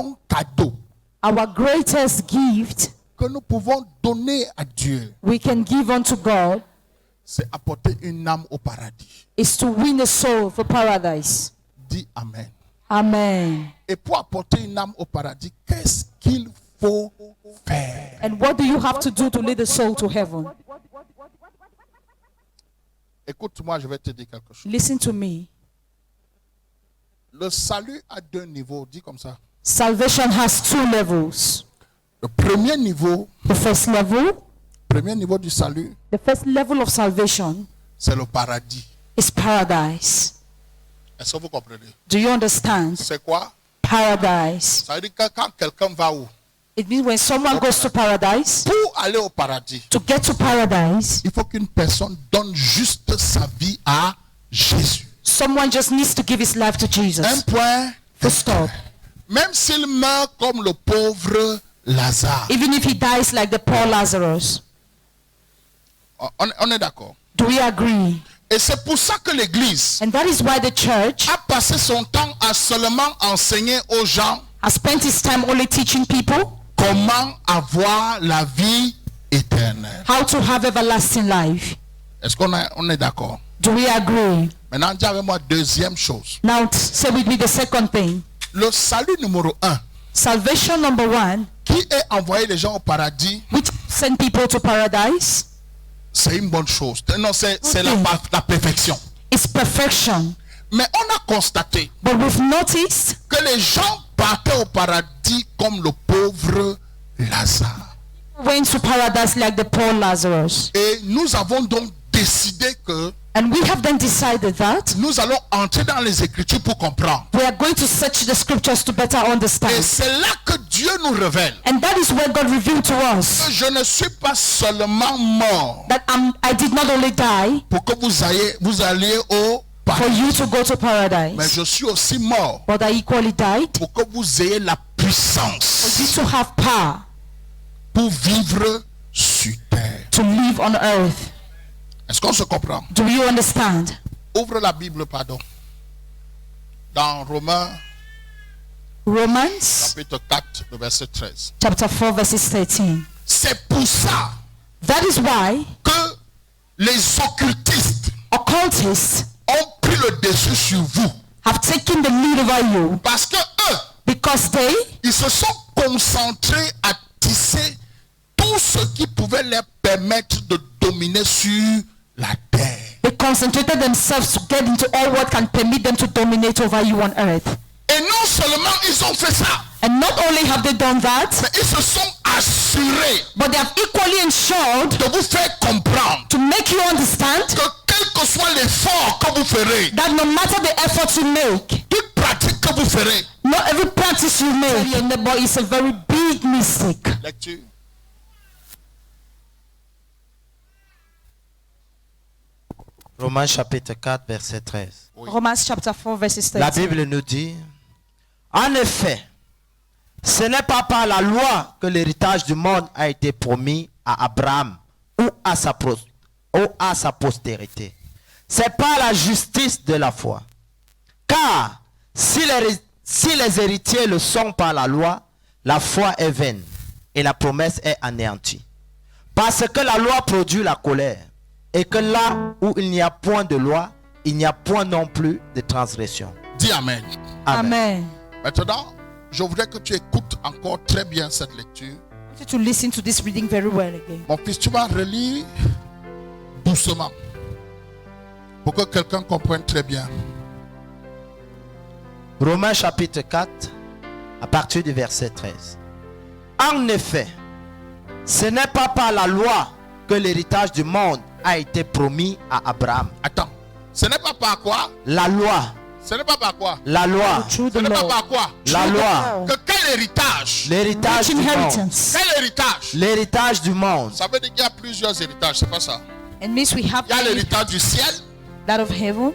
bon cadeau our greatest gift que nous pouvons donner à Dieu, we can give unto God c'est apporter une âme au paradis. is to win a soul for paradise. Dis Amen. Amen. Et pour apporter une âme au paradis, qu'est-ce qu'il faut faire? And what do you have to do to lead a soul to heaven? Écoute-moi, je vais te dire quelque chose. Listen to me. Le salut a deux niveaux, dis comme ça. Salvation has two levels. Le premier niveau Premier level du salut, The first level of salvation c'est le paradis. is paradise. Est-ce que vous comprenez? Do you understand? C'est quoi? Paradise. Ça veut dire que quand quelqu'un va où? It means when someone goes to paradise, Pour aller au paradis, to get to paradise, il faut qu'une personne donne juste sa vie à Jésus. someone just needs to give his life to Un Jesus. point. Full stop. Même s'il meurt comme le pauvre Lazare. Even if he dies like the poor Lazarus. On est d'accord. Do we agree? Et c'est pour ça que l'Église And that is why the church a passé son temps à seulement enseigner aux gens has spent its time only teaching people comment avoir la vie éternelle. how to have everlasting life. Est-ce qu'on est d'accord? Do we agree? Maintenant, dis avec moi deuxième chose. Now say with me the second thing. Le salut numéro 1 Salvation number one, qui est envoyer les gens au paradis, which send people to paradise, c'est une bonne chose. Non, c'est Okay. la perfection. is perfection. Mais on a constaté But we've noticed que les gens partaient au paradis comme le pauvre Lazare. went to paradise like the poor Lazarus. Et nous avons donc décidé que And we have then decided that nous allons entrer dans les Écritures pour comprendre. we are going to search the scriptures to better Et understand. c'est là que Dieu nous révèle And that is where God revealed to que us je ne suis pas seulement mort that I did not only die pour que vous alliez au for paradis, you to go to mais paradise, je suis aussi mort but I equally died pour que vous ayez la for puissance you to have power pour vivre sur terre. to live on earth. Est-ce qu'on se comprend? Do you understand? Ouvre la Bible, pardon. Dans Romains, Romans chapitre 4, le verset 13. chapter 4 verses 13. C'est pour ça That is why que les occultistes occultists ont pris le dessus sur vous. have taken the lead over you Parce que eux, because ils se sont concentrés à tisser tout ce qui pouvait leur permettre de dominer sur la terre. they concentrated themselves to get into all what can permit them to dominate over you on earth. Et non seulement ils ont fait ça, And not only have they done that, mais ils se sont assurés but they have equally ensured de vous faire comprendre to make you understand que quel que soit l'effort que vous ferez, that no matter the effort you make, toute pratique que vous ferez, not every practice you make, your neighbor is a very big mistake. lecture. Romains chapitre 4, verset 13. Oui. Romans chapter 4 verses La 13. Bible nous dit, en effet, ce n'est pas par la loi que l'héritage du monde a été promis à Abraham ou à sa postérité. C'est par la justice de la foi. Car si les héritiers le sont par la loi, la foi est vaine et la promesse est anéantie. Parce que la loi produit la colère et que là où il n'y a point de loi, il n'y a point non plus de transgression. Dis Amen. Amen. Maintenant, je voudrais que tu écoutes encore très bien cette lecture. I want you to listen to this reading very well again. Mon fils, tu vas relire doucement pour que quelqu'un comprenne très bien. Romains chapitre 4, à partir du verset 13. En effet, ce n'est pas par la loi que l'héritage du monde a été promis à Abraham. Attends, ce n'est pas par quoi? La loi, Ce n'est pas par quoi? la loi, Through Ce the n'est pas law. par quoi? la loi, Que quel héritage? l'héritage Rich du monde. inheritance. Quel héritage? L'héritage du monde. Ça veut dire qu'il y a plusieurs héritages, c'est pas ça. It means we have Il y a l'héritage du ciel, that of heaven,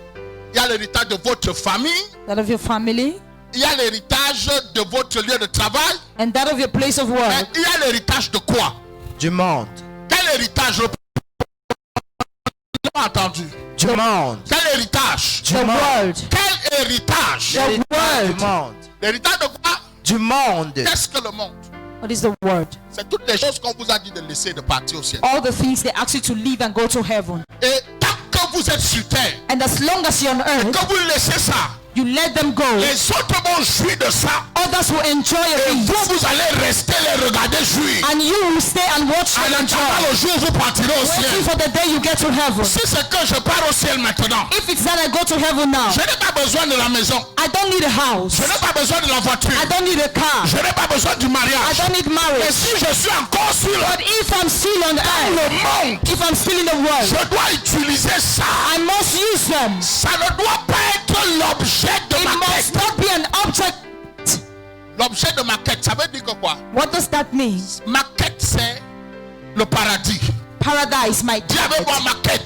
il y a l'héritage de votre famille, that of your family, il y a l'héritage de votre lieu de travail, and that of your place of mais work. il y a l'héritage de quoi? Du monde. Quel héritage? Je n'ai pas entendu. Du monde. Quel héritage? Du The monde. world. Quel héritage? L'héritage world. du monde. L'héritage de quoi? du monde. Qu'est-ce que le monde? What is the word? C'est toutes les choses qu'on vous a dit de laisser et de partir au ciel. All the things they ask you to leave and go to heaven. Et tant que vous êtes sur terre, And as long as you're on earth, que vous laissez ça, you let them go. les autres vont jouir de ça. Others will enjoy Et it. vous allez rester les regarder jouir. And you will stay and watch En them attendant enjoy. le jour où vous partirez au Waiting ciel. for the day you get to heaven. Si c'est que je pars au ciel maintenant, If it's that I go to heaven now, je n'ai pas besoin de la maison. I don't need a house. Je n'ai pas besoin de la voiture. I don't need a car. Je n'ai pas besoin du I mariage. don't need Et marriage. si je suis encore sur But if I'm still on le earth, monde, if I'm still in the world, je dois utiliser ça. I must use them. Ça ne doit pas être l'objet de It ma must quête. not be an object. L'objet de ma quête, ça veut dire que quoi? What does that mean? Ma quête, c'est le paradis. Paradise, my Dis avec moi, ma quête,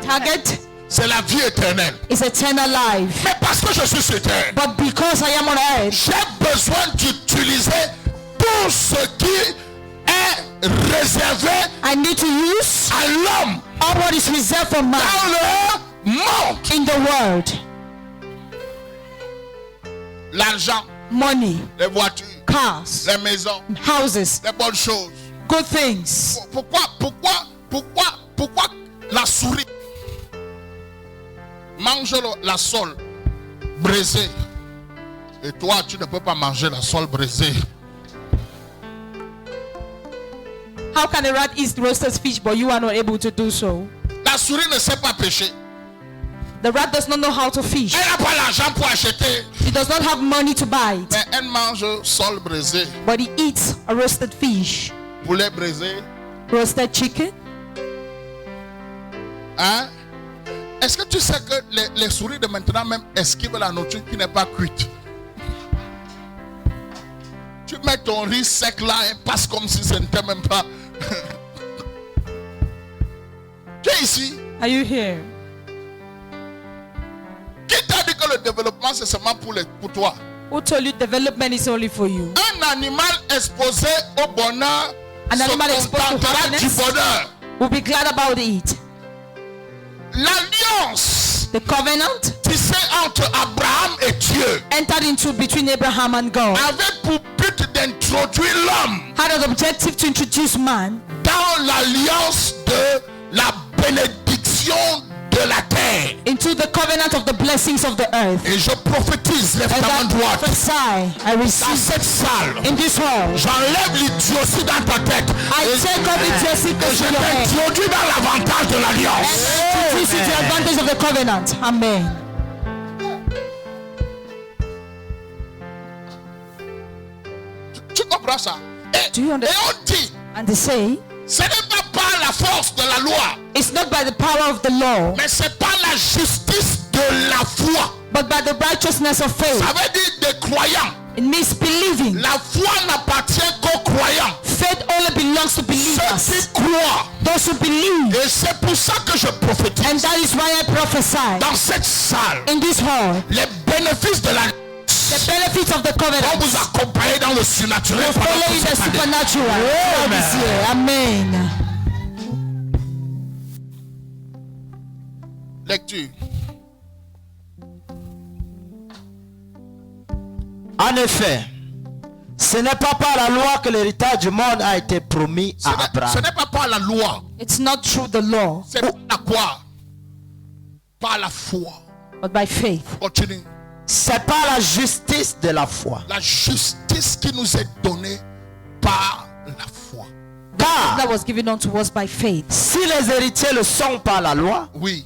target c'est la vie éternelle. is eternal life. Mais parce que je suis sur terre, But because I am on earth, j'ai besoin d'utiliser tout ce qui est réservé I need to use à l'homme all what is reserved for man dans le monde. in the world. L'argent, Money, les voitures, cars, les maisons, houses, les bonnes choses. good things. Pourquoi la souris mange la sole brisée et toi tu ne peux pas manger la sole brisée? How can a rat eat roasted fish but you are not able to do so? La souris ne sait pas pêcher. The rat does not know how to fish. Elle n'a pas l'argent pour acheter, He does not have money to buy it, mais elle mange sole brisée, but he eats a roasted fish, poulet brisé. roasted chicken. Hein? Est-ce que tu sais que les souris de maintenant même esquivent la nourriture qui n'est pas cuite? Tu mets ton riz sec là et passe comme si ce n'était même pas. Tu es ici? Are you here? Qui t'a dit que le développement c'est seulement pour toi? Who told you development is only for you? Un animal exposé au bonheur An se animal exposed to contentera du happiness bonheur. will be glad about it. L'alliance The covenant tissée entre Abraham et Dieu entered into between Abraham and God avait pour but d'introduire l'homme had an objective to introduce man dans l'alliance de la bénédiction de la terre. into the covenant of the blessings of the earth. Et je prophétise, lève And ta main I droite. prophesy, I Dans receive cette salle, in this hall. j'enlève l'idiotie dans ta tête. I take off the jersey Et to je your head t'introduis dans l'avantage de and l'alliance. introduce you to the advantage of the covenant. Amen. Tu comprends ça? Do you Et understand? on dit, And they say, ce n'est pas par la force de la loi, it's not by the power of the law, mais c'est par la justice de la foi. but by the righteousness of faith. Ça veut dire des croyants. It means believing. La foi n'appartient qu'aux croyants. Faith only belongs to Ceux believers. qui croient. Those who believe. Et c'est pour ça que je prophétise And that is why I prophesy dans cette salle in this hall. les bénéfices de la The benefits of the vont covenant vous accompagner dans le surnaturel will pendant follow toute in the cette année. supernatural throughout this year. Amen. Lecture. En effet, ce n'est pas par la loi que l'héritage du monde a été promis Ce à n'est Abraham. pas par la loi. It's not through the law, C'est par quoi? Par la foi. but by faith. Continue. C'est par la justice de la foi. La justice qui nous est donnée par la foi. Car That was given unto us by faith. si les héritiers le sont par la loi, Oui.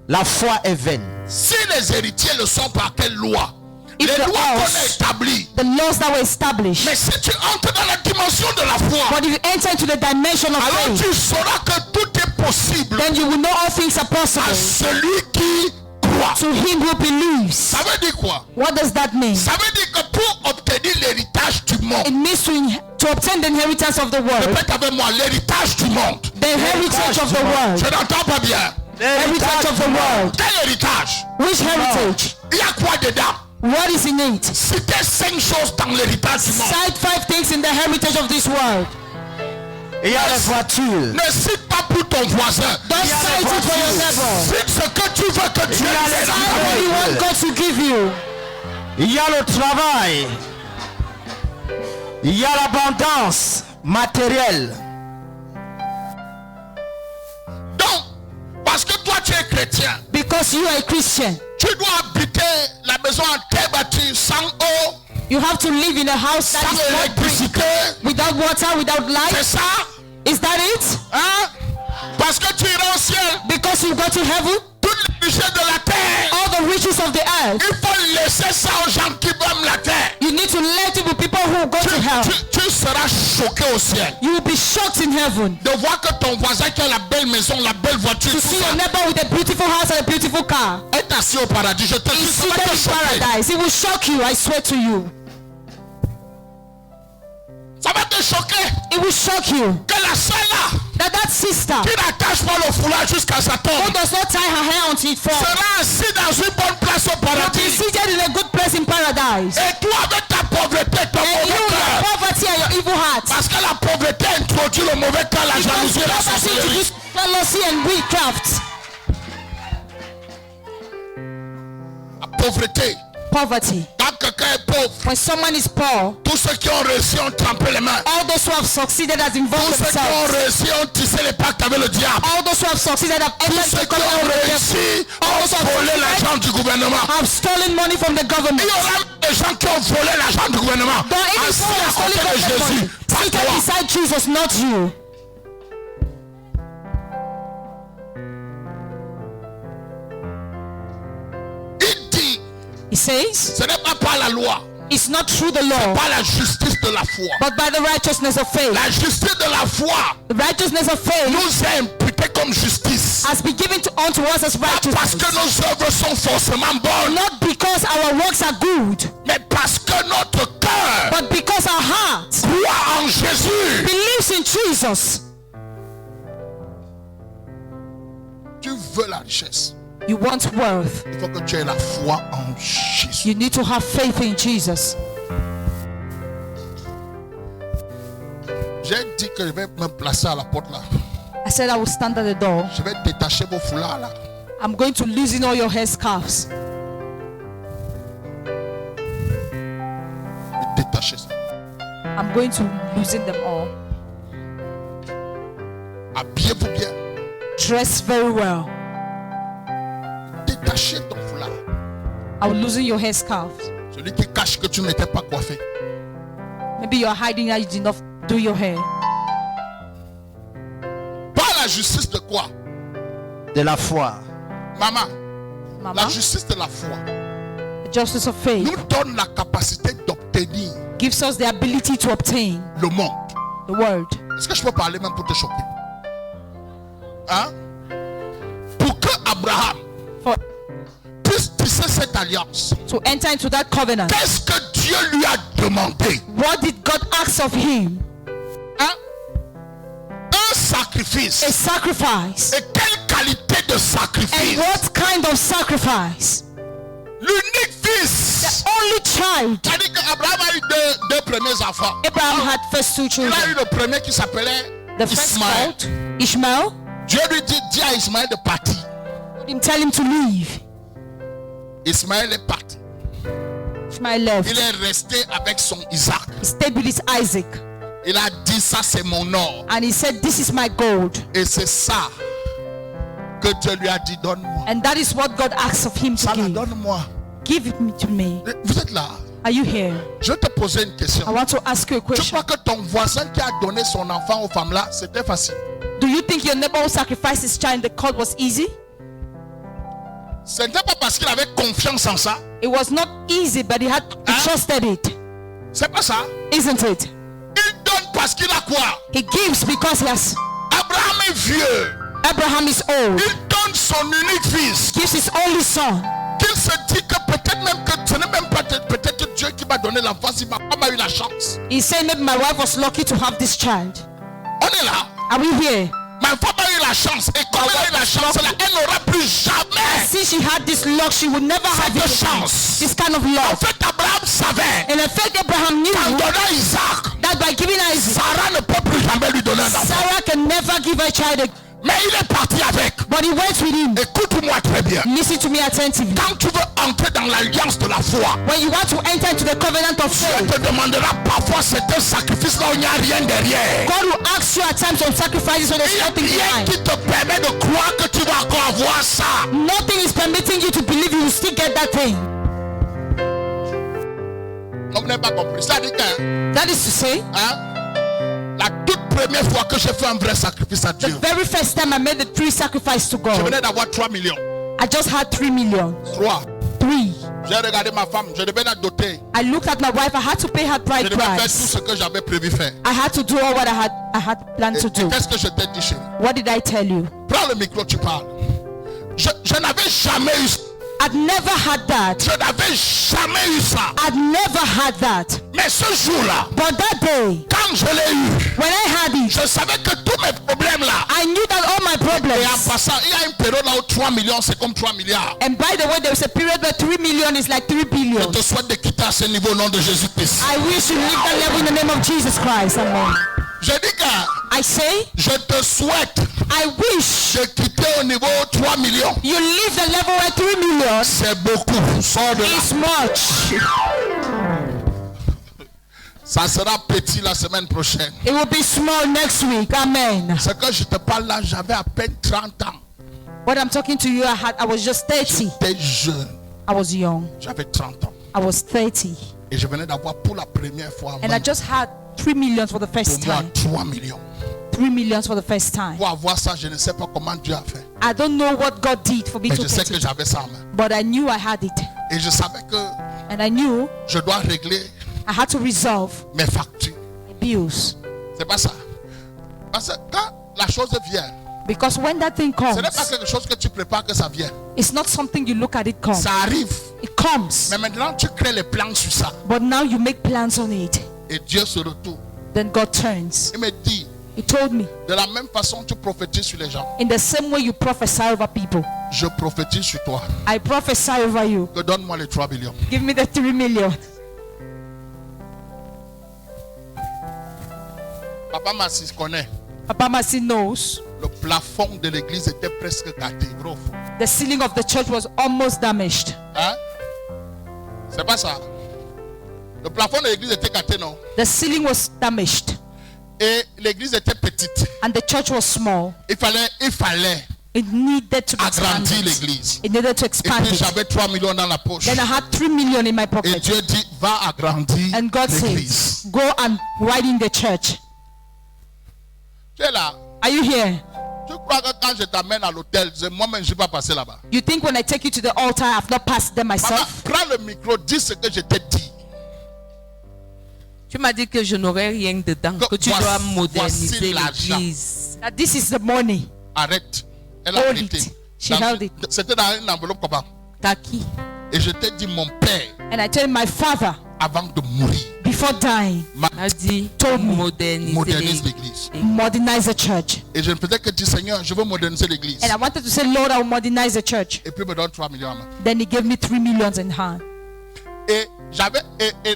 la foi est vaine. Si les héritiers le sont par quelle loi? If Les the lois qu'on a house- établies. The laws that were established. Mais si tu entres dans la dimension de la foi, But if you enter into the dimension of alors faith, tu sauras que tout est possible then you will know all things are à possible celui qui croit. to him who believes. Ça veut dire quoi? What does that mean? Ça veut dire que pour obtenir l'héritage du monde, It means to obtain the inheritance of the world. répète avec moi, l'héritage du monde. The heritage of the world. Je n'entends pas bien. Heritage of the world. Quel héritage? Which heritage? Il y a quoi dedans? What is in it? Citez 5 choses dans l'héritage du monde. Cite 5 things in the heritage of this world. Il y a les voitures. Ne cite pas pour ton voisin. Don't Il y a cite les it for your voitures. neighbor. Cite ce que tu veux que Dieu Il y a les ait dans ta Cite vie. what you want God to give you. Il y a le travail. Il y a l'abondance matérielle. Donc, parce que toi tu es chrétien, Because you are a Christian, tu dois habiter la maison en terre battue, sans eau, you have to live in a house that sans is not électricité. without water, without C'est light. ça? Is that it? Hein? Parce que tu iras au ciel. Because you go to heaven, Toutes les richesses de la terre, all the riches of the earth, il faut laisser ça aux gens qui aiment la terre. you need to let it be people who go to hell. Tu seras choqué au ciel You will be shocked in heaven de voir que ton voisin qui a la belle maison, la belle voiture, to tout see ça, your neighbor with a beautiful house and a beautiful car. est assis au paradis. Je te dis, He's ça va seated te in choquer. paradise. It will shock you, I swear to you. Ça va te choquer It will shock you que la seule là, that sister qui n'attache pas le foulard jusqu'à sa who tombe, does not tie her hair until it falls sera assis dans une bonne place au will be paradis. seated in a good place in paradise. Et toi avec ta pauvreté, ton And you, mauvais your cœur. poverty and your evil heart. Parce que la pauvreté introduit le mauvais cœur, la Because jalousie et la poverty sorcellerie. introduces jealousy and witchcraft. La pauvreté. Poverty. Quand quelqu'un est pauvre, When someone is poor, tous ceux qui ont réussi ont trempé les mains. all those who have succeeded have Tous involved ceux qui ont themselves. réussi ont tissé les pactes avec le diable. All those who have succeeded have Tous entered ceux the qui covenant ont with the devil. réussi All ont those who have volé succeeded l'argent du gouvernement. have stolen money from the Il government. y aura des gens qui ont volé l'argent du gouvernement. But it is Assis all à stolen côté de government money. Jésus. Pas Seated toi. beside Jesus, not you. Il dit, He says, ce n'est pas par la loi, it's not through the law, pas la justice de la foi. but by the righteousness of faith. La justice de la foi The righteousness of faith nous est imputée comme justice. has been given unto us as Pas parce que righteousness. nos œuvres sont forcément bonnes, Not because our works are good, mais parce que notre cœur but because our heart croit en Jésus. believes in Jesus. Tu veux la richesse, You want wealth. il faut que tu aies la foi en Jésus. You need to have faith in Jesus. J'ai dit que je vais me placer à la porte là. I said I will stand at the door. Je vais détacher vos foulards là. I'm going to loosen all your headscarves. Je vais détacher ça. I'm going to loosen them all. Habillez-vous bien. Dress very well. Détachez ton foulard. I will loosen your headscarves. Celui qui cache que tu n'étais pas coiffé. Maybe you're hiding that you did not do your hair. Pas la justice de quoi? De la foi. Maman, Mama, la justice de la foi the justice of faith nous donne la capacité d'obtenir gives us the ability to obtain le monde. the world. Est-ce que je peux parler même pour te choquer? Hein? Pour que Abraham For puisse tisser cette alliance, to enter into that covenant. qu'est-ce que Dieu lui a demandé? What did God ask of him? Hein? Un sacrifice. A sacrifice. Et quelle qualité de And sacrifice? what kind of sacrifice? L'unique fils. Only child. C'est-à-dire qu'Abraham a eu deux premiers enfants. Abraham had first two Il a children. eu le premier qui s'appelait The first Ismaël. called Ishmael. Dieu lui dit, dis à Ismaël de partir. Tell him to leave. Ismaël est parti. Ishmael left. Il est resté avec son Isaac. He stayed with his Isaac. Il a dit, ça c'est mon or. And he said, this is my gold. Et c'est ça que Dieu lui a dit, donne-moi. And that is what God asks of him to Ça là, give. donne-moi. Give it to me. Vous êtes là? Are you here? Je vais te poser une question. I want to ask you a Tu question. crois que ton voisin qui a donné son enfant aux femmes là, c'était facile? Do you think your neighbor who sacrificed his child in the court was easy? Ce n'était pas parce qu'il avait confiance en ça. It was not easy, but he had he trusted it. C'est pas ça. Isn't it? Il donne parce qu'il a quoi? He gives because he has. Abraham est vieux. Abraham is old. Il donne son unique fils. Gives his only son. Qu'il se dit que peut-être même que ce n'est même pas peut-être Dieu qui m'a donné l'enfant, si ma femme a eu la chance. He said, maybe my wife was lucky to have this child. On est là. Are we here? Ma femme a eu la chance. Et comme elle a eu la chance, là, elle n'aura plus jamais Since she had this luck, she would never have cette this, chance. this kind of En love. fait, Abraham savait And in fact, Abraham qu'en knew donnant Isaac, that by giving Isaac, Sarah ne peut plus jamais lui donner un enfant. Sarah can never give her child a Mais il est parti avec. But he went with him. Écoute-moi très bien. Listen to me attentively. Quand tu veux entrer dans l'alliance de la foi, When you want to enter into the covenant of Dieu faith, te demandera parfois certains sacrifices là où il n'y a rien derrière. God will ask you at times some sacrifices when there's Il n'y a nothing rien behind. qui te permet de croire que tu vas encore avoir ça. Nothing is permitting you to believe you will still get that thing. On n'a pas compris. Ça dit que That is to say, la toute première fois que j'ai fait un vrai sacrifice à the Dieu, very first time I made the true sacrifice to je God, venais d'avoir 3 millions. I just had 3 million. 3. 3. J'ai regardé ma femme, je devais la doter. I looked at my wife. I had to pay her Je bride devais faire tout price. ce que j'avais prévu faire. I had to do all what I had planned to do. Qu'est-ce que je t'ai dit, chérie? What did I tell you? Prends le micro, tu parles. Je n'avais jamais eu ça. I'd never had that. Je n'avais jamais eu ça. I'd never had that. Mais ce jour-là, But that day, quand je l'ai eu, when I had it, je savais que tous mes problèmes là. I knew that all my Et en problems. passant, il y a une période là où 3 millions, c'est comme 3 milliards. And by the way, there was a period where 3 million is like 3 Je billion. te souhaite de quitter à ce niveau au nom de Jésus-Christ. I wish you live that level in the name of Jesus Christ. Amen. Je dis que I say, je te souhaite I wish de quitter au niveau 3 millions. you live the level where 3 million C'est beaucoup. Sors de là. is much. Ça sera petit la semaine prochaine. It will be small next week. Amen. Ce que je te parle là, j'avais à peine 30 ans. What I'm talking to you, I was just 30. J'étais jeune. I was young. J'avais 30 ans. I was 30. Et je venais d'avoir pour la première fois And I just had 3 million for the first pour moi time. 3 millions. 3 million for the first time. Pour avoir ça, je ne sais pas comment Dieu a fait. I don't know what God did for me Mais to je sais get que it. j'avais ça en main. But I knew I had it. Et je savais que And I knew je dois régler I had to resolve mes factures. the bills. C'est pas ça. Parce que quand la chose vient, Because when that thing ce n'est pas comes, quelque chose que tu prépares que ça vient. it's not something you look at it come. Ça arrive. It comes. Mais maintenant, tu crées les plans sur ça. But now you make plans on it. Et Dieu se retourne. Then God turns. Il me dit, He told me, de la même façon tu prophétises sur les gens, in the same way you prophesy over people, je prophétise sur toi. I prophesy over you. Que donne-moi les 3 millions. Give me the 3 million. Papa Massis connaît. Papa Masi knows Le plafond de l'église était presque gâté. Vrai ou faux? the ceiling of the church was almost damaged. Hein? C'est pas ça. Le plafond de l'église était gâté, non? The ceiling was damaged Et l'église était petite. and the church was small. Il fallait It needed to be agrandir expanded. l'église. It needed to Et expand puis it. j'avais 3 millions dans la poche. Then I had 3 million in my Et pocket. Dieu dit, va agrandir And God l'église. says, go and widen the church. Tu es là. Are you here? Tu crois que quand je t'amène à l'hôtel, moi-même je ne vais pas passer là-bas. You think when I take you to the altar, I've not passed them Maman, myself? prends le micro, dis ce que je t'ai dit. Tu m'as dit que je n'aurais rien dedans, que tu Voici- dois voici moderniser l'argent. l'église. That this is the money. Arrête. Elle a Hold arrêté. it. She held it. C'était dans une enveloppe comment? T'as qui? Et je t'ai dit, mon père, And I told my father, avant de mourir, before dying, A dit Told me. moderniser modernise l'église. l'église. modernize the church. Et je ne faisais que dire, Seigneur, je veux moderniser l'église. And I wanted to say, Lord, I will modernize the church. Et puis il me donne 3 millions à main. Then he gave me 3 millions in hand. Et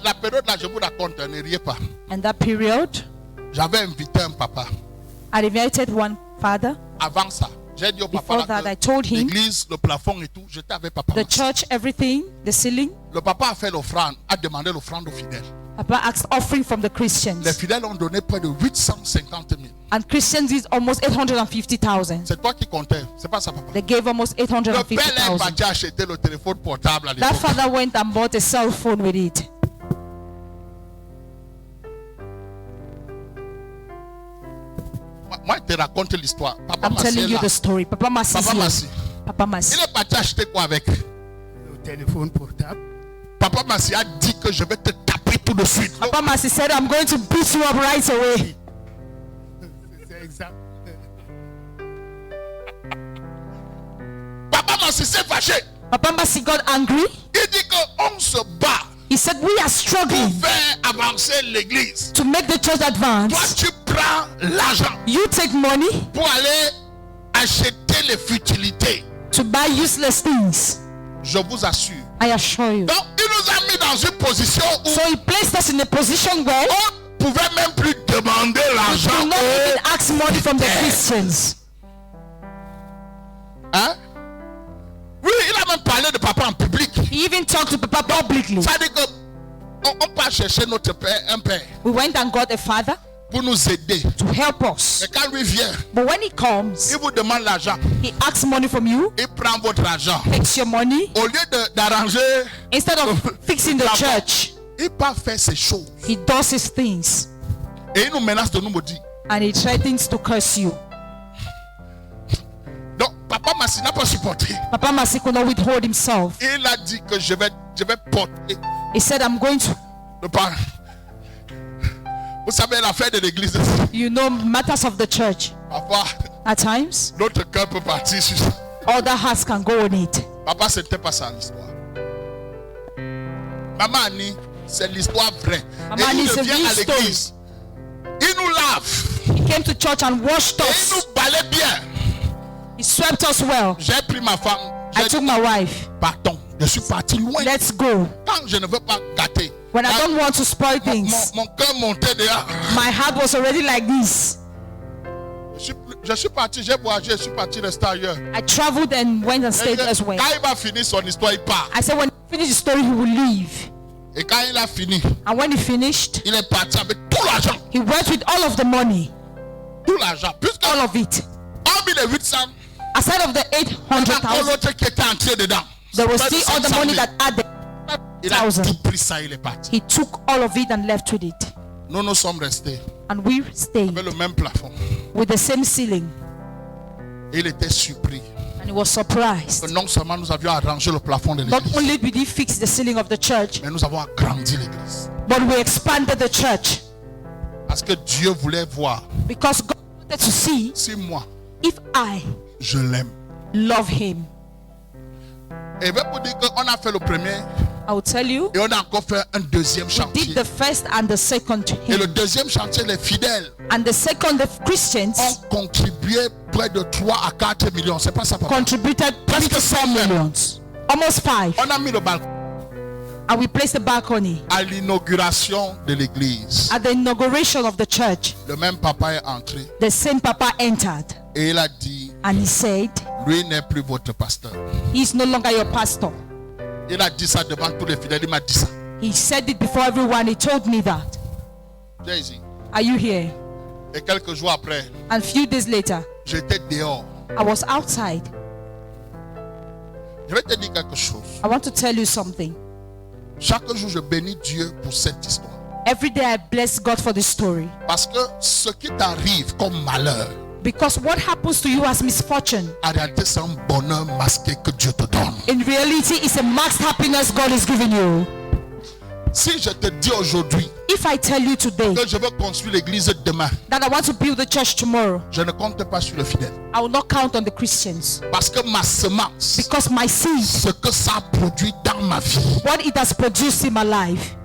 la période là, je vous raconte, ne riez pas. And that period, J'avais invité un papa. I invited one father. Avant ça, j'ai dit au papa Before là that, I que told him, l'église, le plafond et tout, j'étais avec papa. the church, everything, the ceiling. Le papa a fait l'offrande, a demandé l'offrande aux fidèles. Papa asked offering from the Les Christians. fidèles ont donné près de 850 000. And Christians did almost 850,000. C'est toi qui comptais, c'est pas ça, papa. They gave almost Le père est 850,000. parti acheter le téléphone portable à That l'époque. father went and bought a cell phone with it. Moi, je te raconte l'histoire. Papa I'm Massi est telling you là. the story. Papa Masi. Papa Massi. Papa Masi. Il est parti acheter quoi avec? Le téléphone portable. Papa Massi a dit que je vais te taper tout de suite. Papa Masi said, I'm going to beat you up right away. C'est exact. Papa Massi s'est fâché. Papa Masi got angry. Il dit qu'on se bat He said, we are pour struggling faire avancer l'église. to make the church Toi, advance. tu prends l'argent You take money pour aller acheter les futilités. to buy useless things. Je vous assure. I assure you. Donc, il nous a mis dans une position où So he placed us in a position where on ne pouvait même plus demander we l'argent could not even aux ask money from the fidèles. Christians. Hein? Oui, il a même parlé de papa en public. He even talked to Papa publicly. Ça dit que on part chercher notre père, un père, We went and got a father pour nous aider. to help us. Mais quand lui vient, But when he comes, il vous demande l'argent. he asks money from you, Il prend votre argent. takes your money. Au lieu d'arranger, Instead of fixing the church, il part faire ses choses. he does his things. Et il nous menace de nous maudire. And he threatens to curse you. Donc, papa Massi n'a pas supporté. Papa Masi could not withhold himself. Il a dit que je vais porter He said, I'm going to, le pain. Vous savez l'affaire de l'église. you know, matters of the church. Parfois, At times, notre cœur peut partir sur ça. other hearts can go on it. Papa, c'était pas ça l'histoire. Maman Annie, c'est l'histoire vraie. Maman Et Annie, il c'est vient real à l'église. Il nous lave. He came to church and washed Et il us. nous balaye bien. He swept us well. J'ai pris ma femme. I J'ai took dit, my wife. pardon, je suis parti loin. Let's go. Quand je ne veux pas gâter. When I quand don't want to spoil mon, things, mon cœur montait déjà. my heart was already like this. Je suis parti, j'ai voyagé, je suis parti rester ailleurs. I traveled and went and Et stayed quand elsewhere. il va finir son histoire, il part. I said, when he finished the story, he will leave. Et quand il a fini, And when he finished, il est parti avec tout l'argent. he went with all of the money, Tout l'argent. Puisque all of it. hormis les 800, Aside of the il y a encore 800,000, l'autre qui était entré dedans. there was Près de still all the 500 money 000. that added. Il a 1,000. tout pris ça, il est parti. He took all of it and left with it. Nous, nous sommes restés And we stayed avec le même plafond. with the same ceiling. Et il était surpris. And he was surprised. Que non seulement nous avions arrangé le plafond de Not l'église, only did he fix the ceiling of the church, mais nous avons agrandi l'église. but we expanded the church. Parce que Dieu voulait voir Because God wanted to see si moi, if I je l'aime. love him. Et je vais vous dire qu'on a fait le premier I will tell you, et on a encore fait un deuxième we chantier. did the first and the second Et le hymn. deuxième chantier, les fidèles And the second, the Christians ont contribué près de 3 à 4 millions. C'est pas ça, papa. contributed 3 to 4 millions. Almost 5. On a mis le balcon And we placed the balcony. à l'inauguration de l'église. At the inauguration of the church, Le même papa est entré the same Papa entered. et il a dit, And he said, lui n'est plus votre pasteur. he is no longer your pastor. Il a dit ça devant tous les fidèles. Il m'a dit ça. He said it before everyone. He told me that. J'ai dit. Are you here? Et quelques jours après, And few days later, j'étais dehors. I was outside. Je vais te dire quelque chose. I want to tell you something. Chaque jour, je bénis Dieu pour cette histoire. Every day I bless God for this story. Parce que ce qui t'arrive comme malheur, Because what happens to you as misfortune, en réalité, c'est un bonheur masqué que Dieu te donne. in reality, is a masked happiness God is giving you. Si je te dis aujourd'hui If I tell you today que je veux construire l'église demain, that I want to build the church tomorrow, je ne compte pas sur le fidèle. I will not count on the Christians. Parce que ma semence, Because my seed, ce que ça a produit dans ma vie, what it has produced in my life,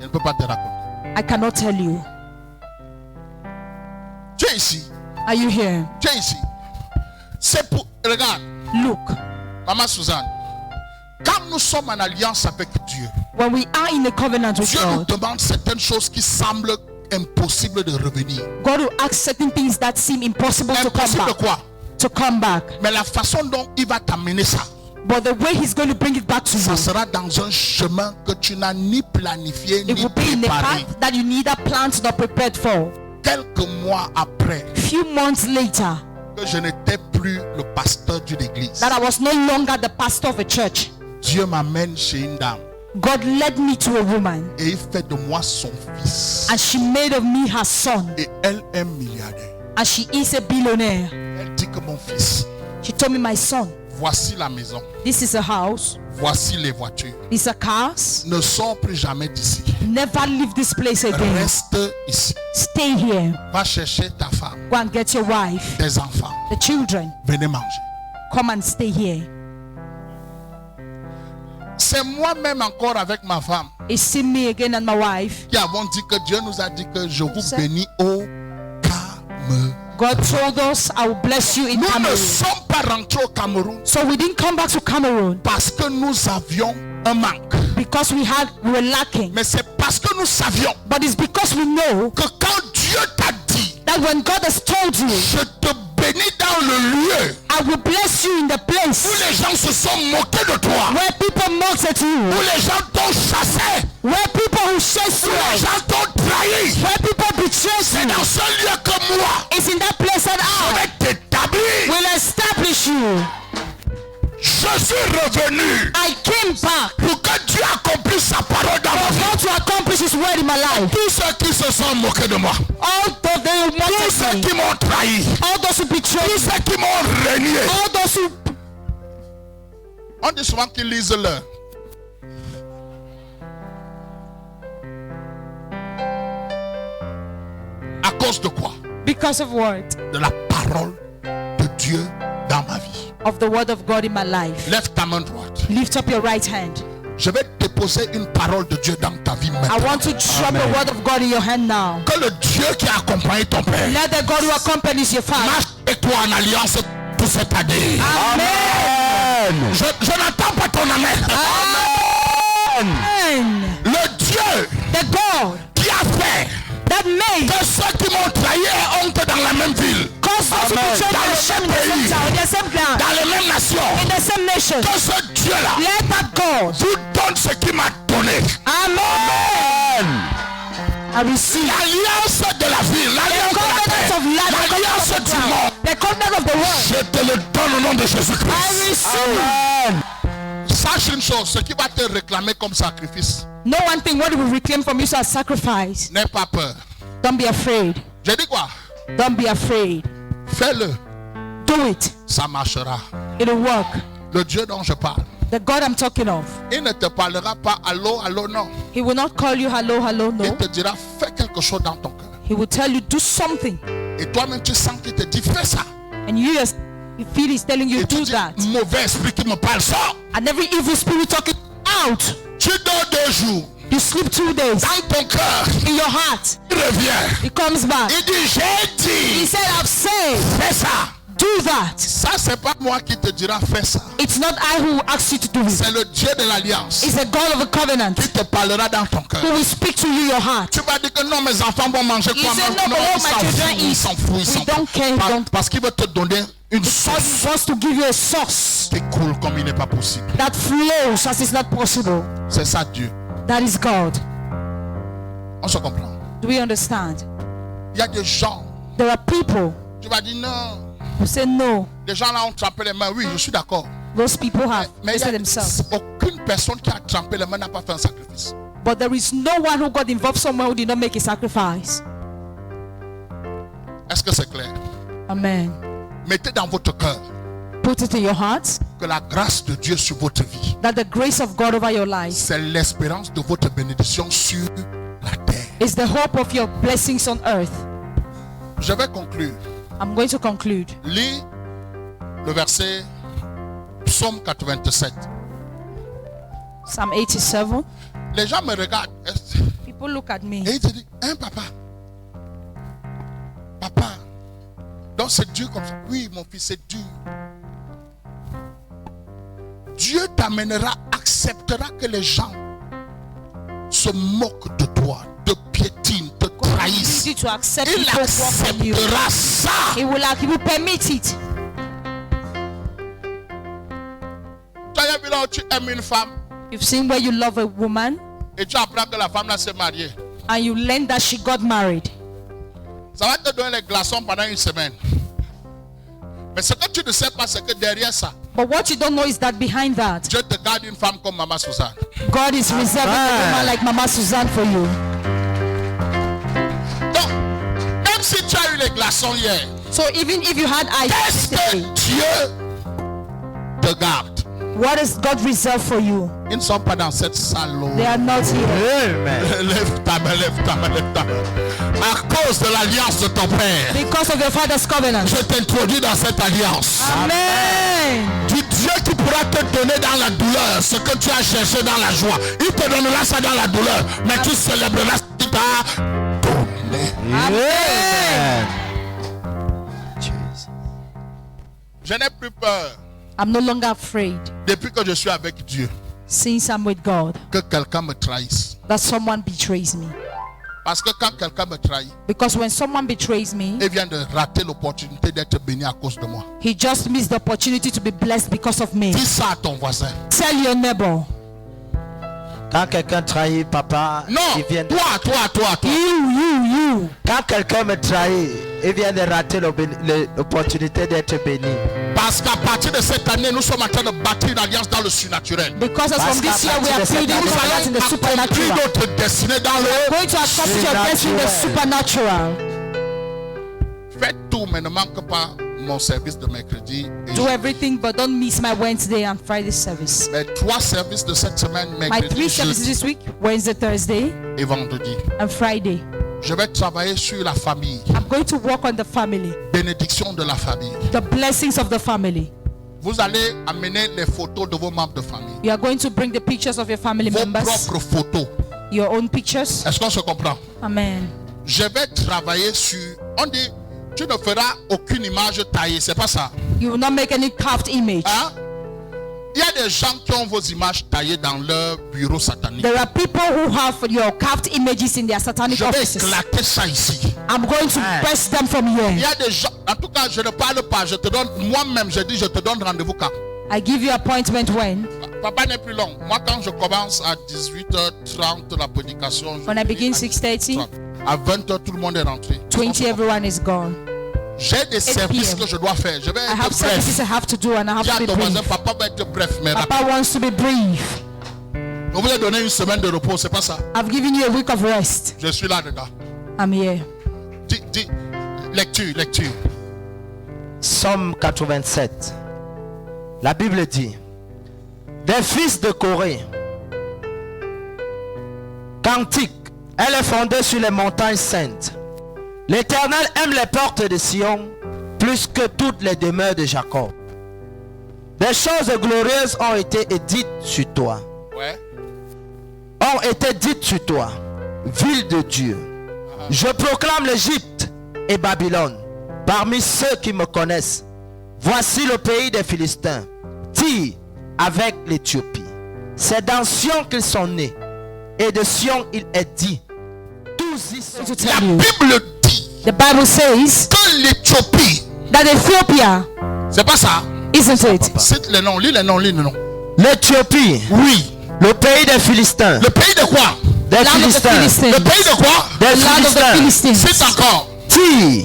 je ne peux pas te raconter. I cannot tell you. Tu es ici. Are you here? Tu es ici. C'est pour... Regarde, Look, Maman Suzanne. Quand nous sommes en alliance avec Dieu, when we are in a covenant with Dieu nous God, demande certaines choses qui semblent impossibles de revenir. God will ask certain things that seem impossible to come Impossible de back. quoi? To come back. Mais la façon dont il va t'amener ça, But the way He's going to bring it back to ça you, sera dans un chemin que tu n'as ni planifié it ni will be in a préparé. path that you neither planned nor prepared for. Quelques mois après Few months later, que je n'étais plus le pasteur d'une église, that I was no longer the pastor of a church, Dieu m'amène chez une dame God led me to a woman, et il fait de moi son fils. and she made of me her son, Et elle est milliardaire. and she is a billionaire. Elle dit que mon fils, She told me, my son, voici la maison, this is a house, voici les voitures. these are cars. Ne sors plus jamais d'ici. Never leave this place again. Reste ici. Stay here. Va chercher ta femme, Go and get your wife, tes enfants. the children. Venez manger. Come and stay here. C'est moi-même encore avec ma femme It's still me again and my wife. qui avons dit que Dieu nous a dit que je vous Ça. bénis au Cameroun. God told us, I will bless you in Nous ne Cameroon. sommes pas rentrés au Cameroun So we didn't come back to Cameroon parce que nous avions un manque. because we were lacking. Mais c'est parce que nous savions But it's because we know que quand Dieu t'a dit, that when God has told you, je te bénis dans le lieu, I will bless you in the où place les gens se sont moqués de toi, where people mocked at you, où les gens t'ont chassé, where people who chase où you les out, gens t'ont trahi. where people betray C'est you. dans ce lieu que moi, It's in that place that je I vais t'établir. will establish you. Je suis revenu I came back pour que Dieu accomplisse sa parole dans ma for vie. God to accomplish His word in my life. Tous ceux qui se sont moqués de moi, All those who tous mocked ceux me, qui m'ont trahi, all those who betrayed tous me, ceux qui m'ont renié. all those who On dit souvent qu'ils lisent l'heure. À cause de quoi? because of what? De la parole de Dieu dans ma vie. Of the word of God in my life. Lève ta main droite. Lift up your right hand. Je vais déposer une parole de Dieu dans ta vie I maintenant. want to drop the word of God in your hand now. Que le Dieu qui a accompagné ton père Let the God who accompanies your father. marche avec toi en alliance pour cette année. Amen. Je n'entends pas ton amen. Amen. Le Dieu The God qui a fait that made que ceux qui m'ont trahi aient honte dans la même ville, cause those who betray Dans me le shame in même the same pays. town, in the same ground, dans les mêmes nations. in the same nation. Que ce Dieu-là Let that God. vous donne ce qu'il m'a donné. Amen. I receive L'alliance de la ville, the l'alliance de la covenant terre, of life, the l'alliance covenant of du the monde. ground, the covenant of the world. Je te le donne au nom de I Jésus-Christ. receive. Sache une chose, ce qui va te réclamer comme sacrifice, No one thing what will reclaim from you as sacrifice. n'aie pas peur. Don't be afraid. J'ai dit quoi? Don't be afraid. Fais-le, Do it. ça marchera. It'll work. Le Dieu dont je parle, The God I'm talking of. il ne te parlera pas allô, allô, non. He will not call you hello, hello, Il no. te dira, fais quelque chose dans ton cœur. He will tell you do something. Et toi-même, tu sens qu'il te dit, fais ça. And you feel he's telling you Et tu do dis, that. mauvais esprit qui me parle, sors. And every evil spirit talking out. Tu dors 2 jours. You sleep 2 days. Dans ton cœur, In your heart. il revient. He comes back. Il dit, j'ai He dit, said, I've said, fais ça. do that. Ça, c'est pas moi qui te dira, fais ça. It's not I who asked you to do it. C'est le Dieu de l'alliance It's the God of a covenant qui te parlera dans ton cœur. who will speak to you your heart. Tu vas dire que non, mes enfants vont manger He quoi? said, no, but what my children Il eat, s'en fout, il we s'en fout. don't care, don't- Parce qu'il veut te donner une God source wants to give you a source qui coule comme il n'est pas possible. that flows as is not possible. C'est ça Dieu. That is God. On se comprend. Do we understand? Il y a des gens, There are people tu vas dire non. who say no. Les gens là ont trempé les mains. Oui, je suis d'accord. Those people have Mais il y tested a themselves. aucune personne qui a trempé les mains n'a pas fait un sacrifice. But there is no one who got involved somewhere who did not make a sacrifice. Est-ce que c'est clair? Amen. Mettez dans votre cœur Put it in your heart que la grâce de Dieu sur votre vie, that the grace of God over your life c'est l'espérance de votre bénédiction sur la terre. is the hope of your blessings on earth. Je vais conclure. I'm going to conclude. Lis le verset Psaume 87. Psalm 87. Les gens me regardent People look at me. et ils te disent, hein papa? Papa, donc c'est dur comme ça. Oui, mon fils, c'est dur. Dieu t'amènera, acceptera que les gens se moquent de toi, te piétinent, te God will trahissent. lead you to accept Il people who walk from you. acceptera ça. He will permit it. Tu as vu là où tu aimes une femme You've seen where you love a woman et tu apprends que la femme là s'est mariée. and you learn that she got married. Ça va te donner les glaçons pendant une semaine. Mais ce que tu ne sais pas, c'est que derrière ça, But what you don't know is that behind that, Dieu te garde une femme comme Maman Suzanne. God is reserving a woman like Mama Suzanne for you. Donc, même si tu as eu les glaçons hier, So even if you had eyes qu'est-ce que yesterday, Dieu te garde? what is God reserved for you? Ils ne sont pas dans cette salle. They are not here. Amen. Lève ta main, lève ta main, lève ta main. À cause de l'alliance de ton père, Because of your father's covenant. je t'introduis dans cette alliance. Amen. Du Dieu qui pourra te donner dans la douleur ce que tu as cherché dans la joie. Il te donnera ça dans la douleur. Mais tu célébreras ce qu'il t'a donné. Amen. Jesus. Je n'ai plus peur I'm no longer afraid depuis que je suis avec Dieu since I'm with God que quelqu'un me trahisse. that someone betrays me. Parce que quand quelqu'un me trahit, Because when someone betrays me, il vient de rater l'opportunité d'être béni à cause de moi. he just missed the opportunity to be blessed because of me. Dis ça à ton voisin. Tell your neighbor, Quand quelqu'un trahit papa, Non, il vient de... toi. you. Quand quelqu'un me trahit, il vient de rater l'opportunité d'être béni. Parce qu'à partir de cette année, nous sommes en train de bâtir une alliance dans le surnaturel. Because as from this year we are building this alliance in the Accomplir supernatural. notre destinée dans le... Going to accomplish your destiny in the supernatural. Faites tout, mais ne manque pas mon service de mercredi. Et Do everything, but don't miss my Wednesday and Friday service. mes 3 services de cette semaine, My 3 mercredi, services jeudi this week, Wednesday, Thursday, et vendredi. and Friday. Je vais travailler sur la famille, I'm going to work on the family, bénédiction de la famille. the blessings of the family. Vous allez amener les photos de vos membres de famille. You are going to bring the pictures of your family Vos members, propres photos. your own pictures. Est-ce qu'on se comprend? Amen. Je vais travailler sur... On dit, tu ne feras aucune image taillée. C'est pas ça. You will not make any carved image. Hein? Il y a des gens qui ont vos images taillées dans leur bureau satanique. There are people who have your carved images in their satanic Je vais offices. éclater ça ici. I'm going to burst them from Il y here. a des gens, en tout cas, je ne parle pas, je te donne, moi-même, je dis, je te donne rendez-vous quand? I give you appointment when? Papa n'est plus long. Moi, quand je commence à 18h30 la prédication, When I begin à 6:30, à 20h, tout le monde est rentré. 20 everyone is gone. J'ai des services 8 que je dois faire. Je vais I have être services bref. I have to do and I have Dis to à be ton voisin, brief. papa va être bref, mais rapide. Papa wants to be brief. On vous a donné une semaine de repos, c'est pas ça. I've given you a week of rest. Je suis là-dedans. I'm here. Dis, lecture. Somme 87. La Bible dit: des fils de Corée. Cantique. Elle est fondée sur les montagnes saintes. L'Éternel aime les portes de Sion plus que toutes les demeures de Jacob. Des choses glorieuses ont été dites sur toi. Ouais. Ont été dites sur toi, ville de Dieu. Je proclame l'Égypte et Babylone parmi ceux qui me connaissent. Voici le pays des Philistins, Tyr avec l'Éthiopie. C'est dans Sion qu'ils sont nés, et de Sion il est dit: tous y sont. To La tell you, Bible dit the Bible says que l'Éthiopie, that Ethiopia, c'est pas ça. isn't it? Cite les noms, lis les noms. L'Éthiopie, Oui. le pays des Philistins, Le pays de quoi? des Land of the Philistins, Le Philistines. pays de quoi? des Land of the Philistins, Philistines. Cite encore. Tyr,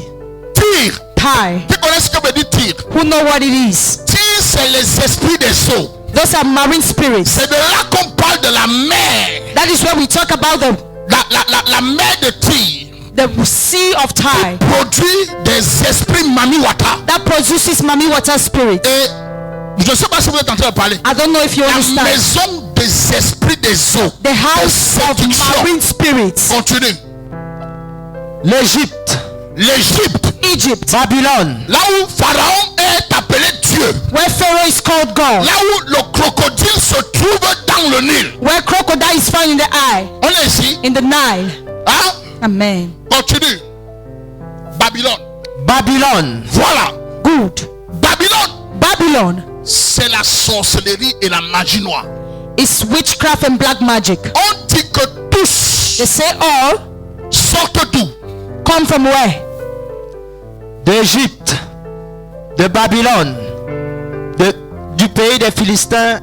Tyr. Thai. Tu connais ce que veut dire Tyr? Who know what it is? Tyr, c'est les esprits des eaux. Those are marine spirits. C'est de là qu'on parle de la mer. That is where we talk about La mer de Tyr the sea of Thai produit des esprits mamiwata. that produces mami water spirit. Et je ne sais pas si vous êtes en train de parler. I don't know if you La understand. maison des esprits des eaux. The house de of séduction. marine spirits. Continue. l'Égypte, L'Égypte. Egypt, Babylone, Là où Pharaon est appelé Dieu. where Pharaoh is called God, Là où le crocodile se trouve dans le Nil. where crocodile is found in the eye, On est ici. in the Nile. Hein? Amen. Continue. Babylone. Babylone, Voilà. Good. Babylone, Babylon c'est la sorcellerie et la magie noire. is witchcraft and black magic. On dit que tous They say all sortent d'où? come from where? d'Égypte, de Babylone, du pays des Philistins,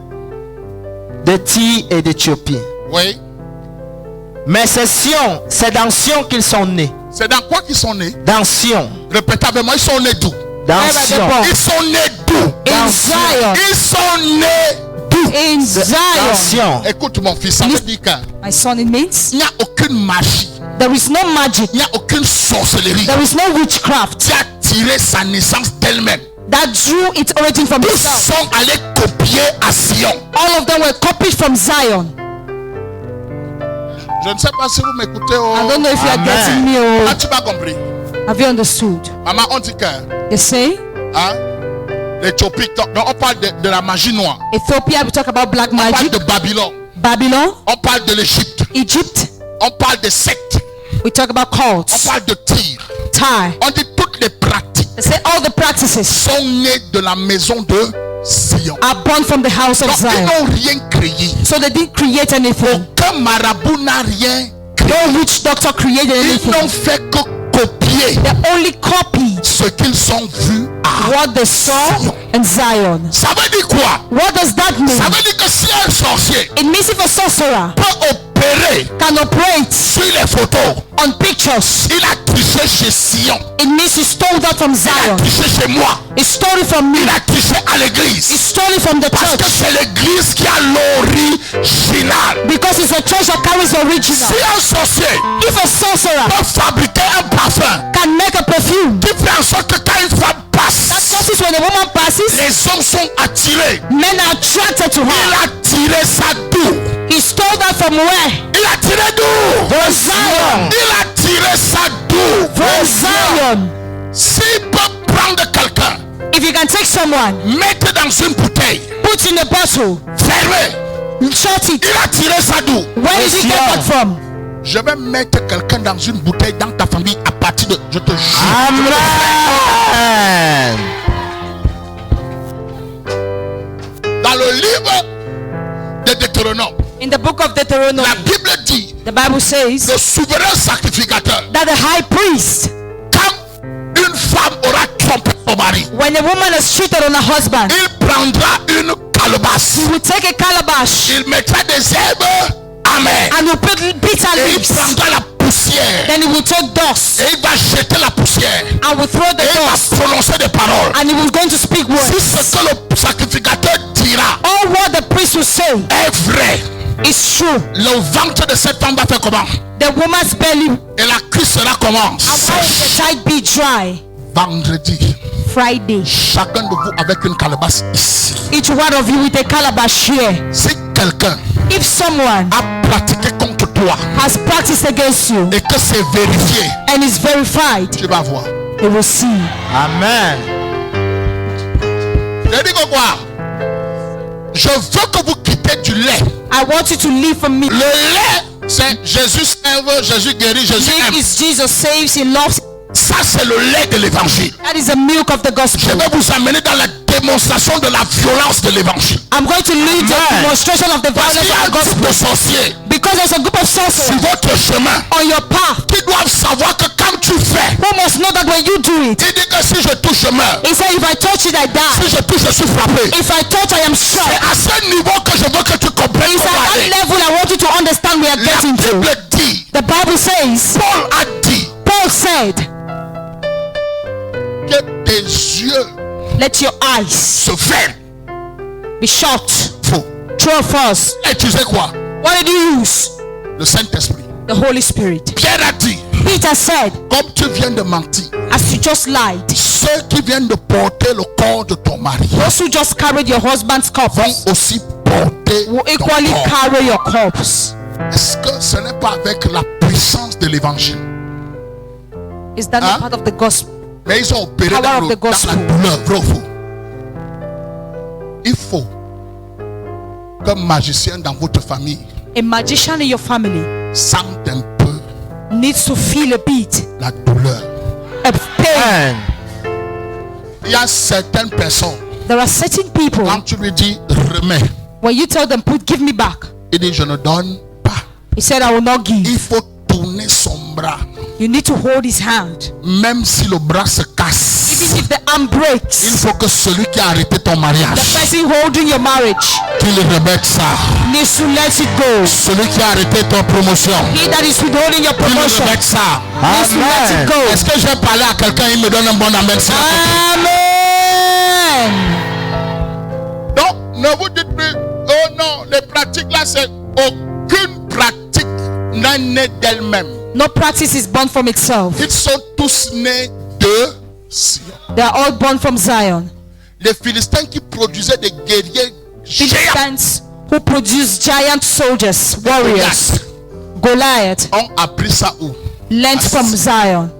de Tyr et d'Éthiopie. Oui. Mais c'est Sion, c'est dans Sion qu'ils sont nés. C'est dans quoi qu'ils sont nés? Dans Sion, Répétez avec moi, ils sont nés d'où? dans Where are they Sion, born? Ils sont nés d'où? In Zion. Ils sont nés d'où? In dans Zion. Sion. Écoute mon fils, ça veut dire qu'il My son, it means n'y a aucune magie, there is no magic, il n'y a aucune sorcellerie there is no witchcraft qui a tiré sa naissance d'elle-même. that drew its origin from Tous itself. sont allés copier à Sion. All of them were copied from Zion. Je ne sais pas si vous m'écoutez. I don't know if you are Amen. getting me. Ah, Or tu m'as compris. have you understood? Maman, on dit que They say hein, l'Éthiopie, donc on parle de la magie noire. Ethiopia, we talk about black On parle magic. de Babylone. Babylon, On parle de l'Égypte. Egypt, On parle de sectes. we talk about On cults. parle de tir. Thai. On dit toutes les pratiques They say all the practices sont nées de la maison de Sion. are born from the house of Donc ils Zion. n'ont rien créé. So they didn't create anything. Aucun marabout n'a rien créé. copié. No witch doctor created Ils anything. n'ont fait que copier They only copied ce qu'ils ont vu à what they saw in Zion. Ça veut dire quoi? What does that mean? Ça veut dire que si un sorcier It means if a sorcerer peut opérer can operate sur les photos, on pictures, il a triché chez Sion, it means he stole that from il a Zion. triché chez moi, He stole it from me. il a triché à He l'église. stole it from the Parce que church. c'est l'église qui a l'original. Because it's a church that carries the original. Si un sorcier If a sorcerer peut fabriquer un parfum can make a perfume qui fait en sorte que quand une femme that passe, causes when a woman passes, les hommes sont attirés. men are attracted to Il her. a tiré ça d'où? He stole that from where? Il a tiré d'où? From Zion. Il a tiré ça d'où? From Zion. S'il peut prendre quelqu'un, If you can take someone, mettre dans une bouteille, put in a bottle, fermé, shut it. il a tiré ça d'où? Where did he get that from? Je vais mettre quelqu'un dans une bouteille dans ta famille à partir de... Je te jure. Amen. Dans le livre de Deutéronome, In the book of Deuteronomy, la Bible dit, the Bible says le souverain sacrificateur, that the high priest, quand une femme aura trompé son mari, when a woman is cheated on her husband, il prendra une calebasse, he will take a calabash il mettra des herbes amères and will put bitter et il leaves. prendra la poussière Then he will take dust et il va jeter la poussière and will throw the et il va dust prononcer des paroles. and he will going to speak Si words. ce que le sacrificateur dira All what the priest will say est vrai, is true. le ventre de cette femme va faire comment? The woman's belly Et la cuisse sera comment? and why will the Sèche. child be dry? Vendredi, Friday. chacun de vous avec une calebasse ici. Each one of you with a calabash here. Si quelqu'un If someone a pratiqué contre toi has practiced against you et que c'est vérifié, and is verified, tu vas voir. they will see. Amen. Je dis que quoi? Je veux que vous quittez du lait. I want you to leave from me. Le lait, c'est Jésus sauve, Jésus guérit, Jésus Milk aime. is Jesus saves, he loves. Ça, c'est le lait de l'évangile. That is the milk of the Je gospel. vais vous amener dans la démonstration de la violence de l'évangile. I'm going to lead the Amen. demonstration of the Parce violence qu'il y a of un the groupe gospel. de sorciers Because there's a group of sur sorcerers votre chemin on your path qui doivent savoir que quand tu fais, who must know that when you do it, il dit que si je touche, je meurs. he said, if I touch it, I die. Si je touche, je suis frappé. If I touch, I am C'est struck. à ce niveau que je veux que tu comprennes It's comment at that aller. level I want you to understand we are La getting to. Bible dit, The Bible says, Paul a dit Paul said, que tes yeux let your eyes se ferment. be shut. Faux. True or false? Et tu sais quoi? What did you use? Le Saint-Esprit. The Holy Spirit. Pierre a dit, Peter said, comme tu viens de mentir, as you just lied, ceux qui viennent de porter le corps de ton mari those who just carried your husband's corpse vont aussi porter will ton equally corps. carry your corpse. Est-ce que ce n'est pas avec la puissance de l'évangile? Is that Huh? not part of the gospel? Mais ils ont opéré Power dans, of the dans la gospel. douleur, vrai ou faux? Il faut qu'un magicien dans votre famille A magician in your family sente un peu needs to feel a bit la douleur. of pain. Amen. Il y a certaines personnes, There are certain people, quand tu lui dis remets, when you tell them, give me back, il dit je ne donne pas. he said, I will not give. Il faut tourner son bras, You need to hold his hand. même si le bras se casse. Even if the arm Il breaks, faut que celui qui a arrêté ton the mariage, person holding your marriage qu'il remette ça. needs to let it go. Celui qui a arrêté ton promotion, He that is withholding your qu'il promotion remette ça. needs to let it go. Est-ce que j'ai parlé à quelqu'un, il me donne un bon amen? Amen. Donc, ne vous dites plus, oh non, les pratiques là, c'est aucune pratique n'est née d'elle-même. No practice is born from itself. Ils sont tous nés de Sion. They are all born from Zion. Les Philistins qui produisaient des guerriers géants, Philistines who produce giant soldiers, warriors, Goliath, ont appris ça où? learned from Zion.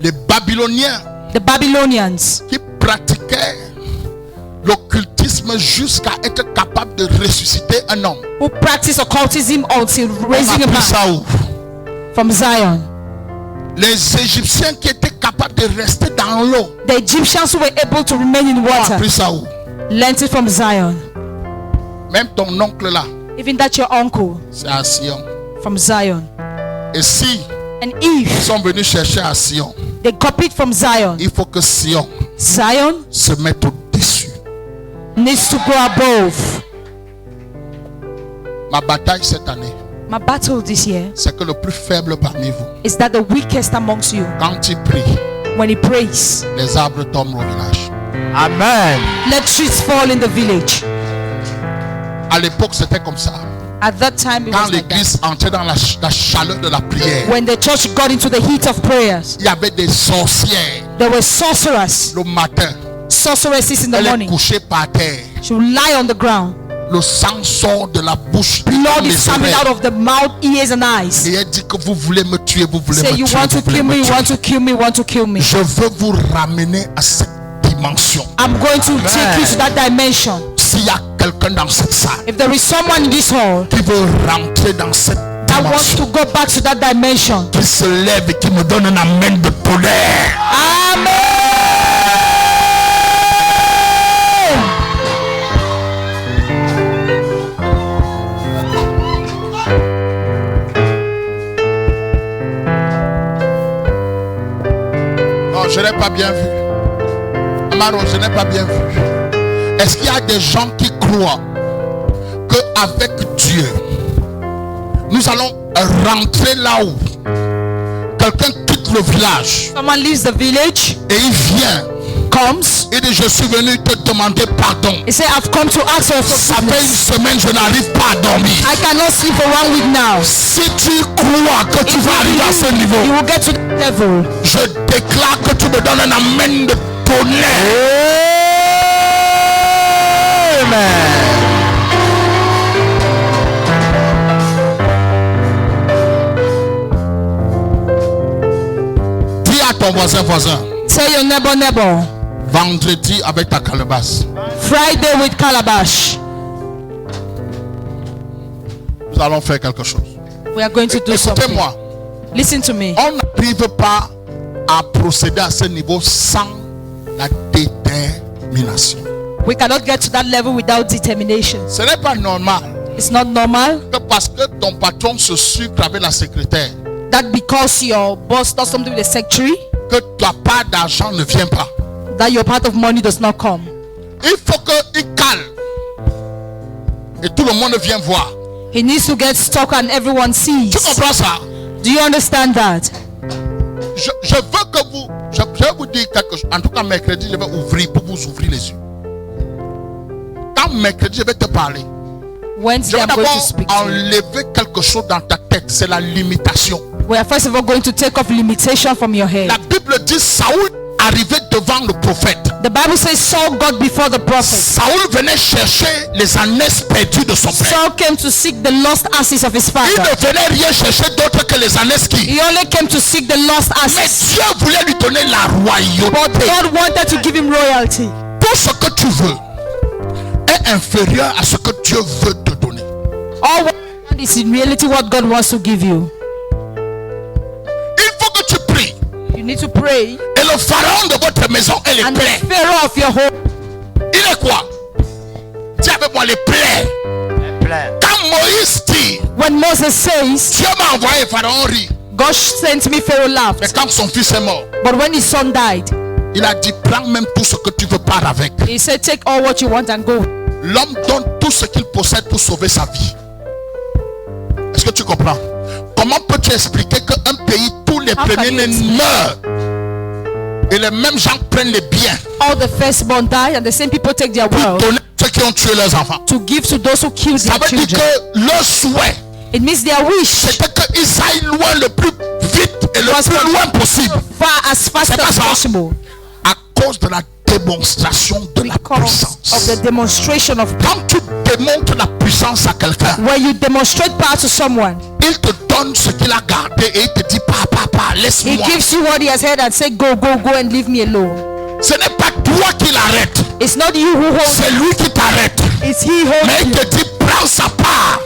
Les Babyloniens The Babylonians qui pratiquaient l'occultisme jusqu'à être capables de ressusciter un homme. who practice occultism until On raising a a appris man ça où? from Zion. Les Égyptiens qui étaient capables de rester dans l'eau. The Egyptians who were able to remain in On a water appris ça où? learned it from Zion. Même ton oncle là, Even that your uncle c'est à Sion. from Zion. Et si And ils if sont venus chercher à Sion, they copied from Zion, il faut que Sion Zion se mette au-dessus. needs to go above. Ma bataille cette année, My battle this year c'est que le plus faible parmi vous, is that the weakest amongst you, quand il prie, when he prays, les arbres tombent au village. Amen. let trees fall in the village. À l'époque, c'était comme ça. At that time, it Quand was like that. l'église entrait dans la chaleur de la prière, When the church got into the heat of prayers, il y avait des sorcières there were sorcerers, le matin. sorceresses in the Elle est morning. couchée par terre. She would lie on the ground. Le sang sort de la bouche, dans Blood les is coming oreilles. out of the mouth, ears, and eyes. Et elle dit que vous voulez me tuer, vous voulez Say, me you tuer, want to vous voulez kill me, me you tuer. want to kill me, you want to kill me. Je veux vous ramener à cette dimension. I'm going to take you to that dimension. S'il y a quelqu'un dans cette salle If there is someone in this hall qui veut rentrer dans cette that wants to dimension, go back to that dimension, qui se lève et qui me donne un amen de tonnerre. Amen. Non, je n'ai pas bien vu. Amaro, je n'ai pas bien vu. Est-ce qu'il y a des gens qui croient qu'avec Dieu, nous allons rentrer là où quelqu'un quitte le village Someone leaves the village, et il vient. comes, Il dit, je suis venu te demander pardon. he said, I've come to ask for Ça fait une forgiveness. semaine, je n'arrive pas à dormir. I cannot sleep for 1 week now. Si tu crois que tu If vas arriver à ce you niveau, will get to that level. je déclare que tu me donnes un amen de tonnerre. Amen. Dis à ton voisin, Tell your neighbor, vendredi avec ta calebasse, Friday with calabash. nous allons faire quelque chose. We are going to do something. Écoutez-moi, Listen to me. on n'arrive pas à procéder à ce niveau sans la détermination. We cannot get to that level without determination. Ce n'est pas normal It's not normal que parce que ton patron se sucre avec la secrétaire, that because your boss does something with the secretary, que ta part d'argent ne vient pas. that your part of money does not come. Il faut qu'il cale. Et tout le monde vient voir. He needs to get stuck and everyone sees. Tu comprends ça? Do you understand that? Je veux que vous... Je vais vous dire quelque chose. En tout cas, mercredi, je vais ouvrir pour vous ouvrir les yeux. Quand mercredi, je vais te parler. Je Wednesday, vais I'm going to d'abord speak to you. enlever quelque chose dans ta tête. C'est la limitation. We are first of all going to take off limitation from your head. La Bible dit Saoul arrivait devant le prophète. The Bible says Saul got before the prophet. Saoul venait chercher les ânesses perdues de son père. Saul came to seek the lost asses of his Il father. ne venait rien chercher d'autre que les ânesses qui. He only came to seek the lost Mais asses. Dieu voulait lui donner la royauté. God wanted to give him royalty. Tout ce que tu veux est inférieur à ce que Dieu veut te donner. All what you want is in reality what God wants to give you. Il faut que tu pries. You need to pray. Et le pharaon de votre maison est les And plaies. the Pharaoh of your home, Il est quoi? Dis avec moi les plaies. Quand Moïse dit, when Moses says, Dieu m'a envoyé, Pharaon rit. God sent me, Pharaoh Mais laughed. quand son fils est mort, But when his son died, il a dit, prends même tout ce que tu veux, pars avec. he said, take all what you want and go. L'homme donne tout ce qu'il possède pour sauver sa vie. Est-ce que tu comprends? Comment peux-tu expliquer qu'un pays, tous les How can premiers-nés you meurent et les mêmes gens prennent les biens All the firstborn die and the same people take their pour wealth donner à ceux qui ont tué leurs enfants? to give to those who kill Ça their veut dire children. que leur souhait, It means their wish c'était qu'ils aillent loin le plus vite et le plus loin possible. far as fast C'est pas as ça. possible À cause de la démonstration de la because of puissance. the demonstration of Quand tu démontres la puissance à quelqu'un, when you demonstrate power to someone, il te donne ce qu'il a gardé et il te dit, papa, he laisse-moi. gives you what he has heard and say, go and leave me alone. Ce n'est pas toi qui l'arrête, It's not you who holds, c'est lui qui t'arrête. it's he Mais holds il you. te dit, prends sa part.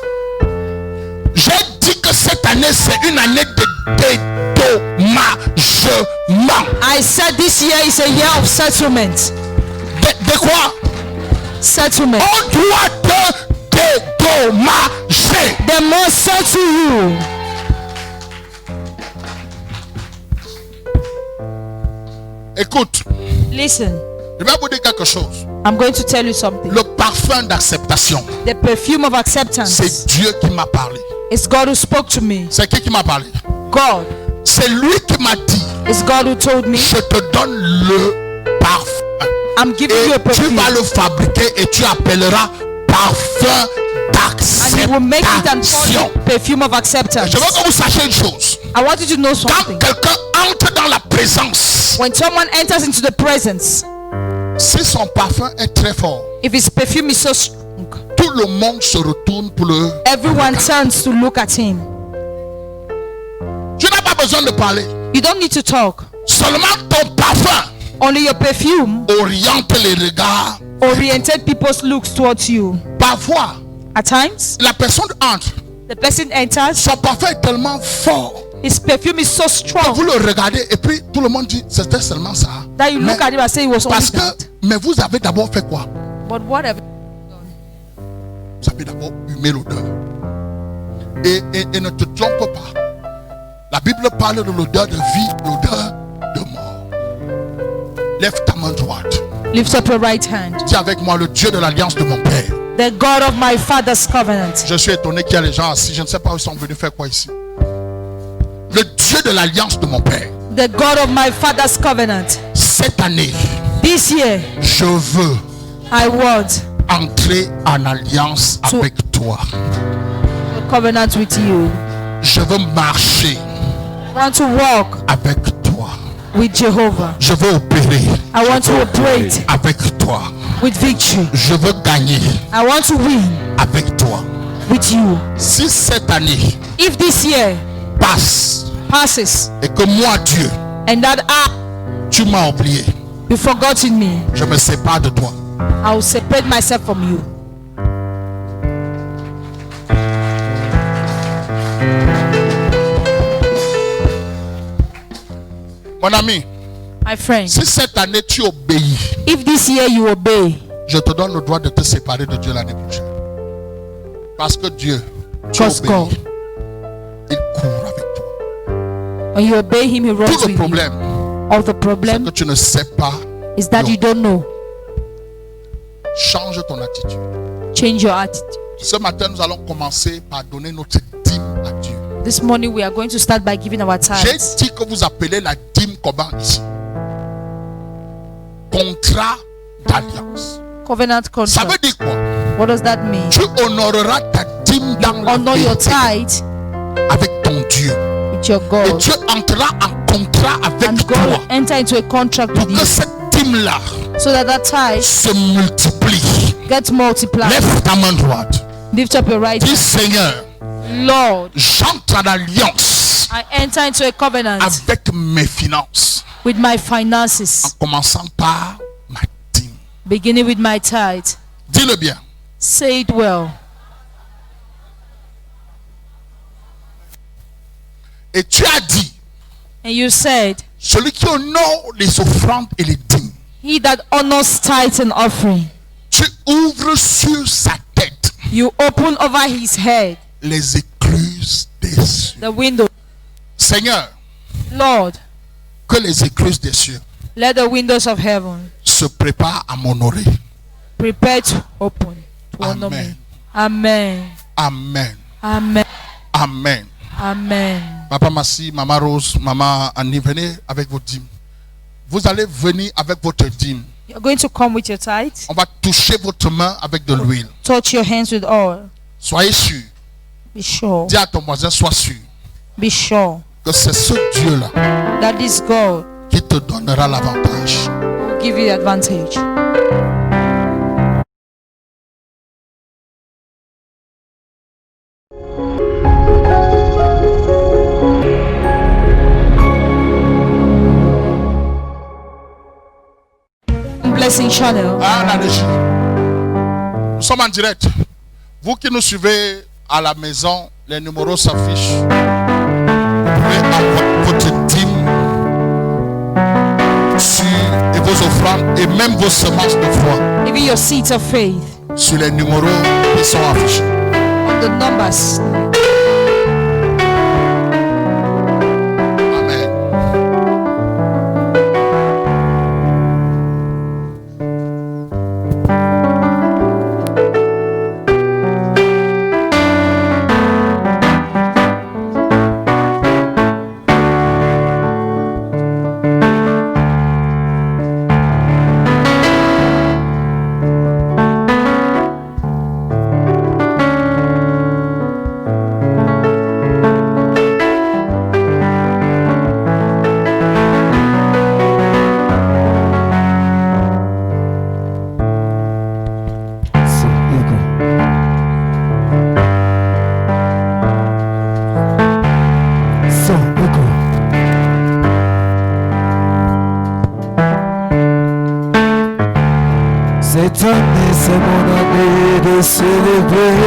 J'ai dit que cette année, c'est une année de dédommagement. I said this year is a year of settlement. De quoi? Settlement. On doit te dédommager. They must settle you. Écoute, Listen, je vais vous dire quelque chose. I'm going to tell you something. Le parfum d'acceptation, The perfume of acceptance c'est Dieu qui m'a parlé. is God who spoke to me. C'est qui m'a parlé? God C'est lui qui m'a dit, is God who told me, je te donne le parfum. I'm giving you a Et tu perfume. vas le fabriquer et tu appelleras parfum And you will make it and call d'acceptation. it perfume of acceptance. Je veux que vous sachiez une chose. I want you to know Quand something. quelqu'un entre dans la présence, When someone enters into the presence, si son parfum est très fort, if his perfume is so strong, tout le monde se retourne pour le... everyone turns to look at him. Tu n'as pas besoin de parler. You don't need to talk. Seulement ton parfum Only your perfume oriente les regards. oriented people's looks towards you. Parfois, At times, la personne entre. the person enters, Son parfum est tellement fort. his perfume is so Vous strong le regardez et puis tout le monde dit c'était seulement ça. that you look Mais- at him and say it was only parce que, that. mais vous avez d'abord fait quoi? But whatever. Vous avez d'abord humé l'odeur. Et ne te trompe pas. La Bible parle de l'odeur de vie, l'odeur de mort. Lève ta main droite. Lift up your right hand. Dis avec moi le Dieu de l'alliance de mon Père. The God of my father's covenant. Je suis étonné qu'il y a les gens assis. Je ne sais pas où ils sont venus faire quoi ici. Le Dieu de l'alliance de mon Père. The God of my father's covenant. Cette année, This year, je veux I want entrer en alliance So- avec toi. a covenant with you. Je veux marcher I want to walk avec toi. with Jehovah. Je veux opérer I want to operate avec toi. with victory. Je veux gagner I want to win avec toi. with you. Si cette année If this year passe passes et que moi, Dieu, and that tu m'as oublié, you've forgotten me, je me sépare de toi. I will separate myself from you. Mon ami, My friend, si cette année tu obéis, if this year you obey, je te donne le droit de te séparer de Dieu l'année prochaine. Parce que Dieu, tu Trust obéis, God. il court avec toi. when you obey him, he runs Tout le with you. problème, All the c'est problem que tu ne sais pas. is that you don't know. Change ton attitude. Change your attitude. Ce matin, nous allons commencer par donner notre dîme à Dieu. This morning we are going to start by giving our J'ai tithes. dit que vous appelez la dîme comment ici? Contrat d'alliance. Covenant Ça veut contract. dire quoi? What does that mean? Tu honoreras ta dîme dans la Honor your vérité tithe avec ton Dieu. with your Et God. Dieu entrera en contrat avec And toi God will enter into a contract pour with que you cette dîme-là so that that tithe se multiplie. gets multiplied. Lève ta main droite. Lift up your right Dis hand. Seigneur, Lord, j'entre en alliance I enter into a covenant avec mes finances. with my En finances, commençant par ma dîme. beginning with my tithe. Dis-le bien. Say it well. Et tu as dit, And you said, celui qui honore les offrandes et les dîmes, he that honors tithe and offering, tu ouvres sur sa tête you open over his head les écluses des cieux. the window. Seigneur, Lord, que les écluses des cieux let the windows of heaven se préparent à m'honorer. prepare to open to honor me. Amen. Amen. Amen. Amen. Amen. Amen. Papa Massi, Maman Rose, Maman Annie, venez avec vos dîmes. Vous allez venir avec votre dîme. You're going to come with your tithe. On va toucher votre main avec de l'huile. Touch your hands with oil. Soyez sûr. Be sure. Dis à ton voisin, sois sûr Be sure que c'est ce Dieu-là that this God qui te donnera l'avantage. will give you the advantage. Blessing Channel. Ah, la régie. Nous sommes en direct. Vous qui nous suivez à la maison, les numéros s'affichent. Vous pouvez avoir votre dîme et vos offrandes et même vos semences de foi Even your seeds of faith sur les numéros qui sont affichés. on the numbers. Amen. c'est mon année de célébrer.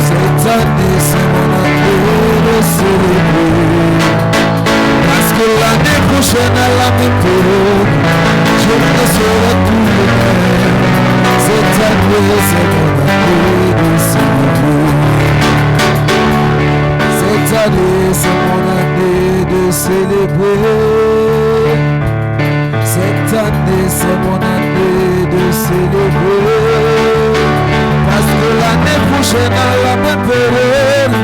Cette année, c'est mon année de célébrer. Parce que l'année prochaine, à la même période, je ne serai plus le même. Cette année, c'est mon année de célébrer. Cette année, c'est mon année de célébrer. Cette année, c'est mon année de célébrer. Parce que l'année prochaine, à la même période,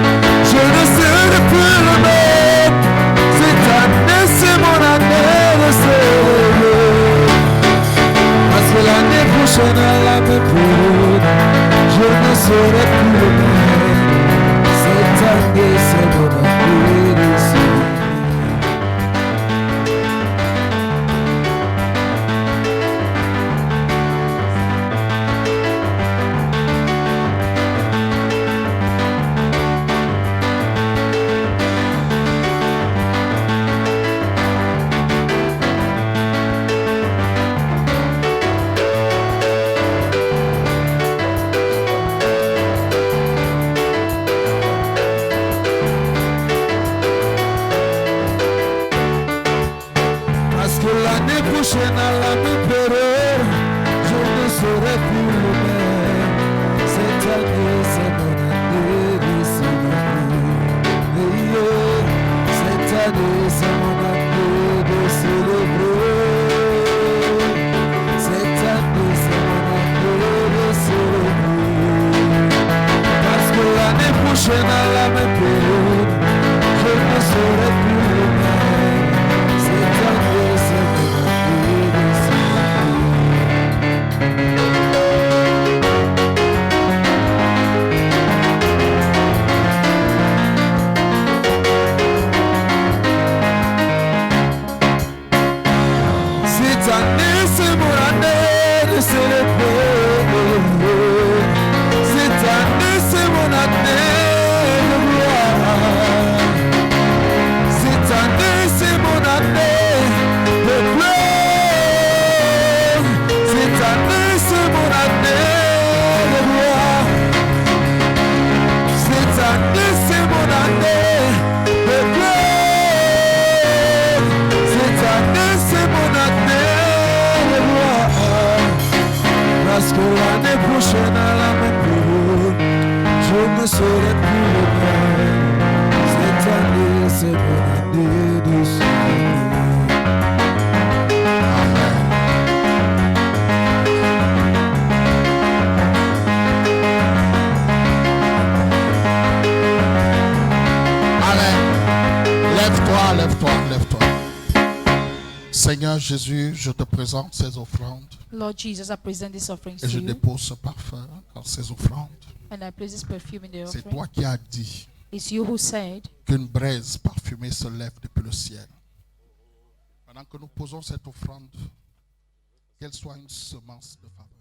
je ne serai plus le même. Cette année, c'est mon année de célébrer. Parce que l'année prochaine, à la même période, je ne serai plus le même. Cette année, c'est mon année de célébrer. Parce que l'année prochaine, à la même période, je ne serai plus le même. Cette année, c'est mon année de célébrer. Cette année, c'est mon année de célébrer. Cette année, c'est mon année de célébrer. Parce que l'année prochaine, à la même période, je ne serai plus le même. Cette année, c'est mon année de célébrer. Cette année, c'est mon année de célébrer. Cette année, c'est mon année de gloire. Cette année, c'est mon année de gloire. Cette année, c'est mon année de gloire. Cette année, c'est mon année de gloire. Cette année, c'est mon année de gloire. Parce que l'année prochaine, à la même période, je ne serai plus le même. Cette année, c'est mon année de célébrer. Amen. Amen. Lève-toi, lève-toi, lève-toi. Seigneur Jésus, je te présente ces offrandes Lord Jesus, I present these offerings et to je you, dépose ce parfum dans ces offrandes. and I place this perfume in the C'est offering. toi qui as dit It's you who said qu'une braise parfumée se lève depuis le ciel. Pendant que nous posons cette offrande, qu'elle soit une semence de faveur.